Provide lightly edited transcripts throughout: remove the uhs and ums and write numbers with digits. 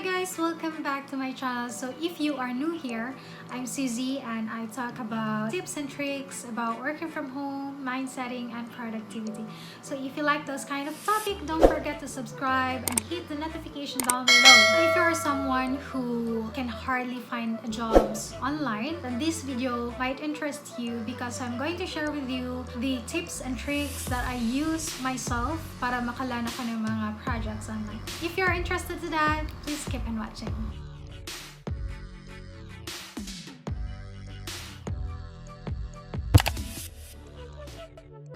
Hi guys, welcome back to my channel. So if you are new here, I'm Suzy and I talk about tips and tricks about working from home, mind setting, and productivity. So if you like those kind of topic, don't forget to subscribe and hit the notification down below. So if you're someone who can hardly find jobs online, then this video might interest you because I'm going to share with you the tips and tricks that I use myself para makalana ka ng mga projects online. If you're interested to that, please keep on watching.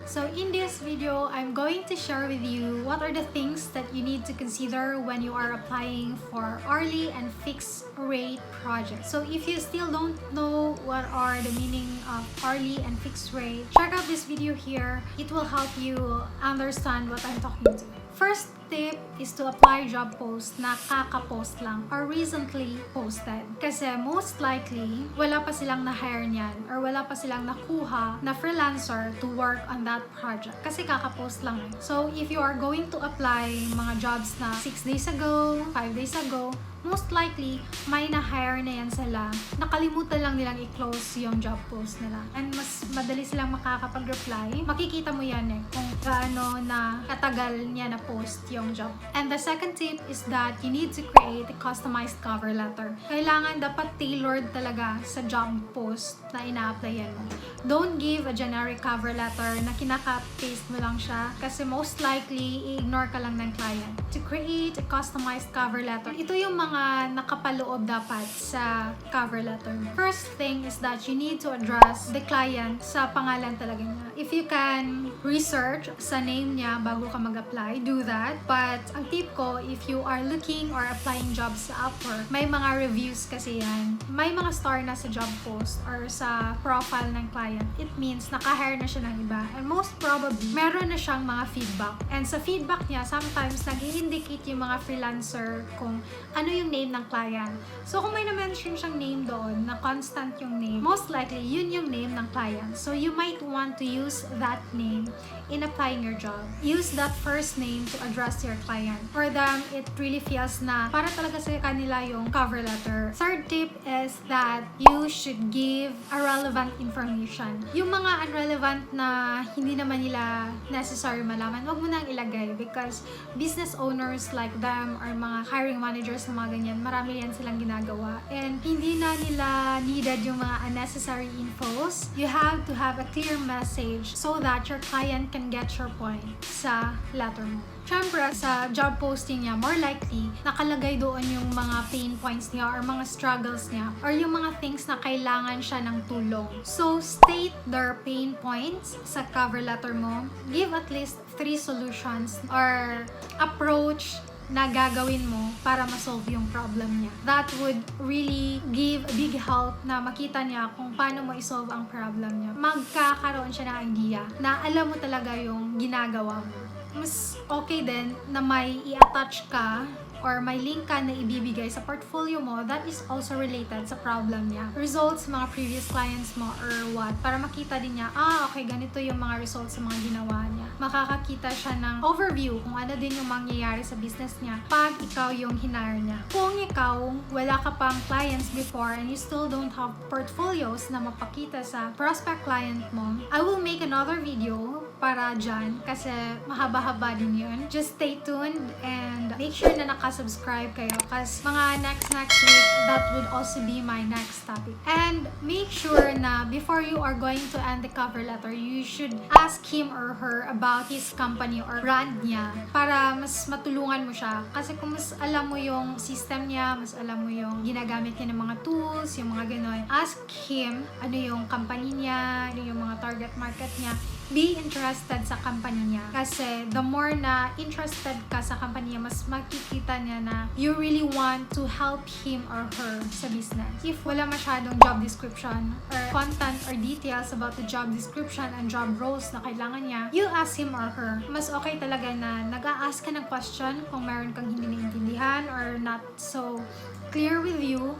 So in this video, I'm going to share with you what are the things that you need to consider when you are applying for hourly and fixed rate projects. So if you still don't know what are the meaning of hourly and fixed rate, check out this video here. It will help you understand what I'm talking to. First tip is to apply job post na kaka-post lang or recently posted. Kasi most likely, wala pa silang na-hire niyan or wala pa silang nakuha na freelancer to work on that project. Kasi kaka-post lang eh. So, if you are going to apply mga jobs na 6 days ago, 5 days ago, most likely, may na-hire na yan sila. Nakalimutan lang nilang i-close yung job post nila. And mas madali silang makakapag-reply. Makikita mo yan eh, kung gaano na katagal niya na post yung job. And the second tip is that you need to create a customized cover letter. Kailangan dapat tailored talaga sa job post na ina-applyan mo. Don't give a generic cover letter na kinaka-paste mo lang siya kasi most likely, i-ignore ka lang ng client. To create a customized cover letter, ito yung mga nakapaloob dapat sa cover letter. First thing is that you need to address the client sa pangalan talaga niya. If you can research sa name niya bago ka mag-apply, do that. But ang tip ko, if you are looking or applying jobs sa Upwork, may mga reviews kasi yan. May mga star na sa job post or sa profile ng client. It means naka-hire na siya ng iba. And most probably, meron na siyang mga feedback. And sa feedback niya, sometimes nag-i-indicate yung mga freelancer kung ano yung name ng client. So, kung may na-mention siyang name doon, na constant yung name, most likely, yun yung name ng client. So, you might want to use that name in applying your job. Use that first name to address your client. For them, it really feels na para talaga sa kanila yung cover letter. Third tip is that you should give a relevant information. Yung mga unrelevant na hindi naman nila necessary malaman, wag mo nang ilagay because business owners like them or mga hiring managers na mga ganyan, marami yan silang ginagawa. And hindi na nila needed yung mga unnecessary infos. You have to have a clear message so that your client can get your point sa letter mo. Siyempre, sa job posting niya, more likely, nakalagay doon yung mga pain points niya or mga struggles niya or yung mga things na kailangan siya ng tulong. So, state their pain points sa cover letter mo. Give at least 3 solutions or approach na gagawin mo para ma-solve yung problem niya. That would really give a big help na makita niya kung paano mo i-solve ang problem niya. Magkakaroon siya ng idea na alam mo talaga yung ginagawa mo. Mas okay din na may i-attach ka or may link ka na ibibigay sa portfolio mo that is also related sa problem niya. Results, mga previous clients mo or what, para makita din niya, okay, ganito yung mga results sa mga ginawa niya. Makakakita siya ng overview kung ano din yung mangyayari sa business niya pag ikaw yung hinire niya. Kung ikaw, wala ka pang clients before and you still don't have portfolios na mapakita sa prospect client mo, I will make another video para dyan kasi mahaba-haba din yun. Just stay tuned and make sure na nakasubscribe kayo kasi mga next week, that would also be my next topic. And make sure na before you are going to end the cover letter, you should ask him or her about his company or brand niya para mas matulungan mo siya. Kasi kung mas alam mo yung system niya, mas alam mo yung ginagamit niya ng mga tools, yung mga gano'n, ask him ano yung company niya, ano yung mga target market niya. Be interested sa company niya. Kasi the more na interested ka sa company niya, mas makikita niya na you really want to help him or her sa business. If wala masyadong job description or content or details about the job description and job roles na kailangan niya, you ask him or her. Mas okay talaga na nag-a-ask ka ng question kung meron kang hindi naiintindihan or not so clear with you.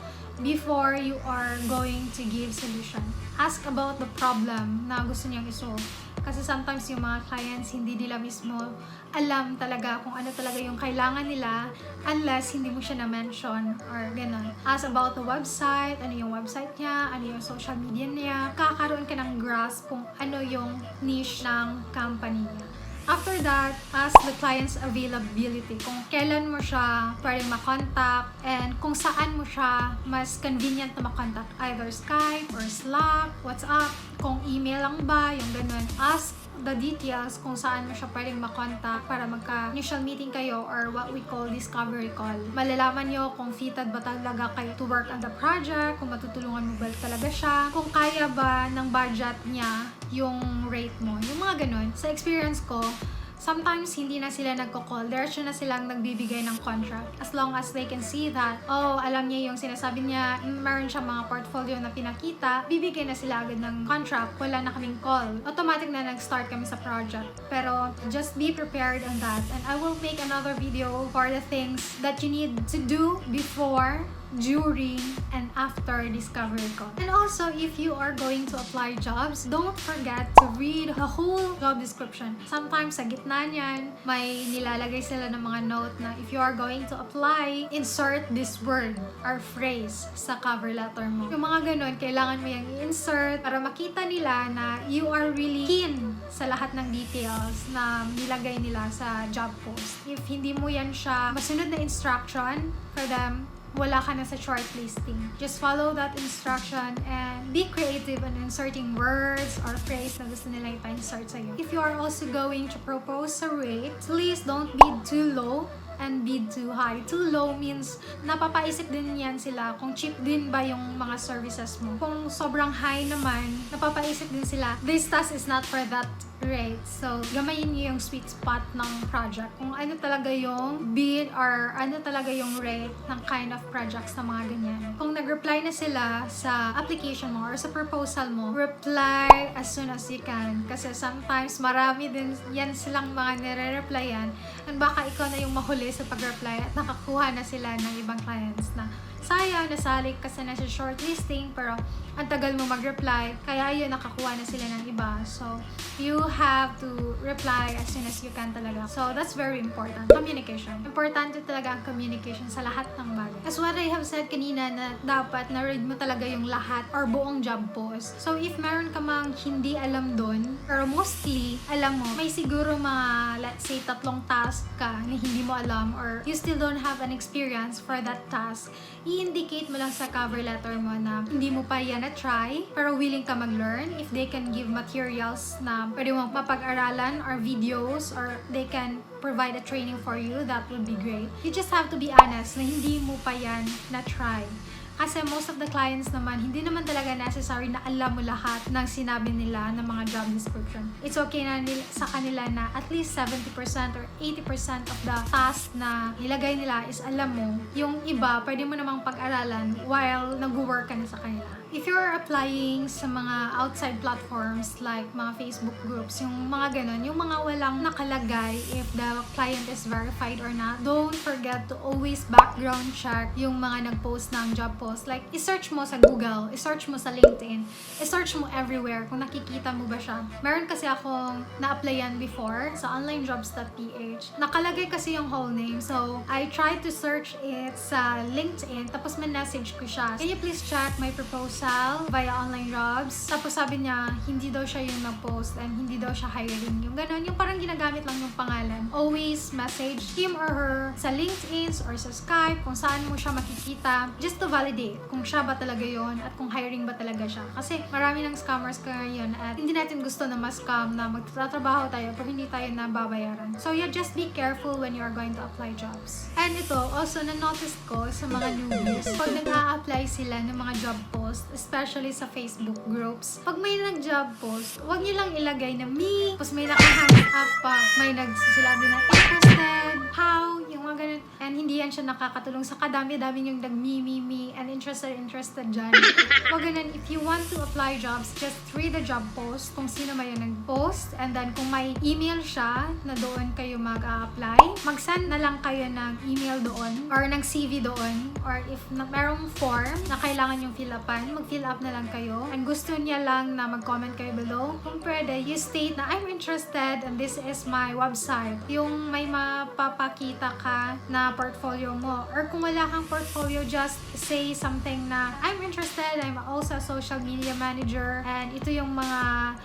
before you are going to give solution. Ask about the problem na gusto niyang isolve. Kasi sometimes yung mga clients, hindi nila mismo alam talaga kung ano talaga yung kailangan nila unless hindi mo siya na-mention or gano'n. Ask about the website, ano yung website niya, ano yung social media niya. Kakaroon ka ng grasp kung ano yung niche ng company niya. After that, ask the client's availability. Kung kailan mo siya pwedeng makontak and kung saan mo siya mas convenient na makontak. Either Skype or Slack, WhatsApp, kung email lang ba, yung ganun. Ask the details kung saan mo siya pwedeng makontak para magka-initial meeting kayo or what we call discovery call. Malalaman nyo kung fitted ba talaga kayo to work on the project, kung matutulungan mo ba talaga siya, kung kaya ba ng budget niya yung rate mo. Yung mga ganun. Sa experience ko, sometimes hindi na sila nagko-call. Diretso na silang nagbibigay ng contract. As long as they can see that, oh, alam niya yung sinasabi niya, meron siyang mga portfolio na pinakita, bibigay na sila agad ng contract. Wala na kaming call. Automatic na nag-start kami sa project. Pero just be prepared on that. And I will make another video for the things that you need to do before, during, and after discovery call. And also, if you are going to apply jobs, don't forget to read the whole job description. Sometimes sa gitna niyan, may nilalagay sila ng mga note na if you are going to apply, insert this word or phrase sa cover letter mo. Yung mga ganun, kailangan mo yung i-insert para makita nila na you are really keen sa lahat ng details na nilagay nila sa job post. If hindi mo yan siya masunod na instruction for them, wala ka na sa shortlisting. Just follow that instruction and be creative in inserting words or phrase na gusto nila ipa-insert sa'yo. If you are also going to propose a rate, please don't bid too low and bid too high. Too low means napapaisip din yan sila kung cheap din ba yung mga services mo. Kung sobrang high naman, napapaisip din sila, this task is not for that rate. So, gamayin niyo yung sweet spot ng project. Kung ano talaga yung bid or ano talaga yung rate ng kind of projects na mga ganyan. Kung nag-reply na sila sa application mo or sa proposal mo, reply as soon as you can. Kasi sometimes marami din yan silang mga nire-replyan and baka ikaw na yung mahuli sa pag-reply at nakakuha na sila ng ibang clients na sayang, nasali kasi na sa shortlisting pero ang tagal mo mag-reply kaya yun, nakakuha na sila ng iba. So, you have to reply as soon as you can talaga. So, that's very important. Communication. Importante talaga ang communication sa lahat ng bagay. As what I have said kanina na dapat na-read mo talaga yung lahat or buong job post. So, if meron ka mang hindi alam dun, pero mostly, alam mo, may siguro mga, let's say, 3 task ka na hindi mo alam or you still don't have an experience for that task, i-indicate mo lang sa cover letter mo na hindi mo pa yan na-try, pero willing ka mag-learn. If they can give materials na pwede mo mapag-aralan or videos or they can provide a training for you, that would be great. You just have to be honest na hindi mo pa yan na-try. Kasi most of the clients naman, hindi naman talaga necessary na alam mo lahat ng sinabi nila ng mga job description. It's okay na sa kanila na at least 70% or 80% of the task na ilagay nila is alam mo. Yung iba, pwede mo namang pag-aralan while nag-work ka na sa kanila. If you're applying sa mga outside platforms like mga Facebook groups, yung mga ganun, yung mga walang nakalagay if the client is verified or not, don't forget to always background check yung mga nag-post ng job post. Like, i-search mo sa Google, i-search mo sa LinkedIn, i-search mo everywhere kung nakikita mo ba siya. Meron kasi akong na-applyan before sa onlinejobs.ph. Nakalagay kasi yung whole name. So, I tried to search it sa LinkedIn, tapos message ko siya. Can you please check my proposal via online jobs? Tapos sabi niya, hindi daw siya yung nag-post and hindi daw siya hiring. Yung ganun, yung parang ginagamit lang yung pangalan. Always message him or her sa LinkedIn or sa Skype kung saan mo siya makikita just to validate kung siya ba talaga yon at kung hiring ba talaga siya. Kasi marami ng scammers ngayon at hindi natin gusto na ma-scam na magtatrabaho tayo pero hindi tayo nababayaran. So yeah, just be careful when you are going to apply jobs. And ito, also na-notice ko sa mga newbies, pag nag-a-apply sila ng mga job post, especially sa Facebook groups, pag may nag-job post, huwag niyo lang ilagay na me, tapos may naka-hands up pa, may nagsisilado na interested, how, yung mga mga ganun. And hindi yan siya nakakatulong sa kadami-dami yung nag-me, and interested dyan. Huwag ganun. If you want to apply jobs, just read the job post, kung sino ba yung nag-post, and then kung may email siya na doon kayo mag-a-apply, mag-send na lang kayo ng email doon, or ng CV doon, or if merong form na kailangan yung fill upan, mag-fill up na lang kayo. And gusto niya lang na mag-comment kayo below. Kung pwede, you state na I'm interested and this is my website. Yung may mapapakita ka na portfolio mo. Or kung wala kang portfolio, just say something na I'm interested, I'm also a social media manager, and ito yung mga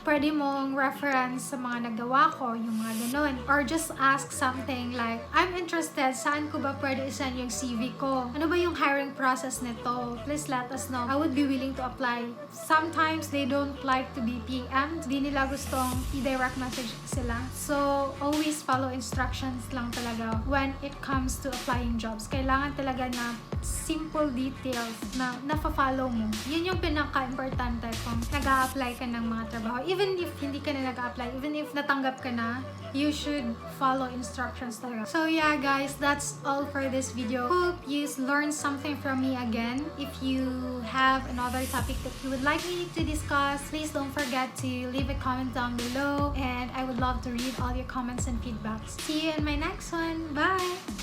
pwede mong reference sa mga nagawa ko, yung mga ganun. Or just ask something like, I'm interested, saan ko ba pwede isend yung CV ko? Ano ba yung hiring process nito? Please let us know. I would be willing to apply. Sometimes they don't like to be PM'd. Di nila gustong i-direct message sila. So, always follow instructions lang talaga when it comes to applying jobs. Kailangan talaga na simple details na nafa-follow mo. Yun yung pinaka-importante kung nag-a-apply ka ng mga trabaho. Even if hindi ka na nag-a-apply, even if natanggap ka na, you should follow instructions talaga. So yeah guys, that's all for this video. Hope you learned something from me again. If you have another topic that you would like me to discuss, please don't forget to leave a comment down below, and I would love to read all your comments and feedbacks. See you in my next one. Bye!